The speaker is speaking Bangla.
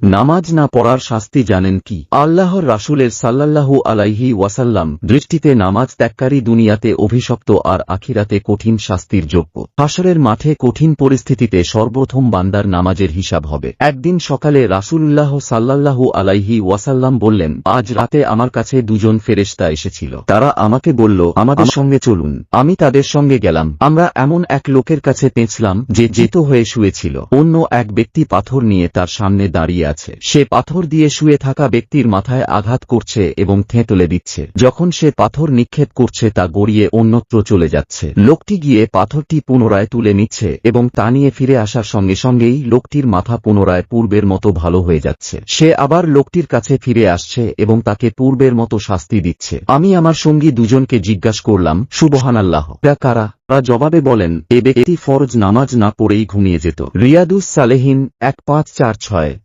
নামাজ না পড়ার শাস্তি জানেন কি? আল্লাহর রাসূলের সাল্লাল্লাহু আলাইহি ওয়াসাল্লাম দৃষ্টিতে নামাজ ত্যাগকারী দুনিয়াতে অভিশপ্ত আর আখিরাতে কঠিন শাস্তির যোগ্য। হাশরের মাঠে কঠিন পরিস্থিতিতে সর্বপ্রথম বান্দার নামাজের হিসাব হবে। একদিন সকালে রাসূলুল্লাহ সাল্লাল্লাহু আলাইহি ওয়াসাল্লাম বললেন, আজ রাতে আমার কাছে দুজন ফেরেশতা এসেছিল। তারা আমাকে বলল, আমাদের সঙ্গে চলুন। আমি তাদের সঙ্গে গেলাম। আমরা এমন এক লোকের কাছে পৌঁছলাম যে জিত হয়ে শুয়েছিল। অন্য এক ব্যক্তি পাথর নিয়ে তার সামনে দাঁড়িয়ে আছে। সে পাথর দিয়ে শুয়ে থাকা ব্যক্তির মাথায় আঘাত করছে এবং থেঁতলে দিচ্ছে। যখন সে পাথর নিক্ষেপ করছে তা গড়িয়ে অন্যত্র চলে যাচ্ছে। লোকটি গিয়ে পাথরটি পুনরায় তুলে নিচ্ছে এবং তা নিয়ে ফিরে আসার সঙ্গে সঙ্গেই লোকটির মাথা পুনরায় পূর্বের মতো ভালো হয়ে যাচ্ছে। সে আবার লোকটির কাছে ফিরে আসছে এবং তাকে পূর্বের মতো শাস্তি দিচ্ছে। আমি আমার সঙ্গী দুজনকে জিজ্ঞাসা করলাম, সুবহানাল্লাহ, এরা কারা? তারা জবাবে বলেন, এ ব্যক্তি ফরজ নামাজ না পড়েই ঘুমিয়ে যেত। রিয়াদুস সালেহিন 1546।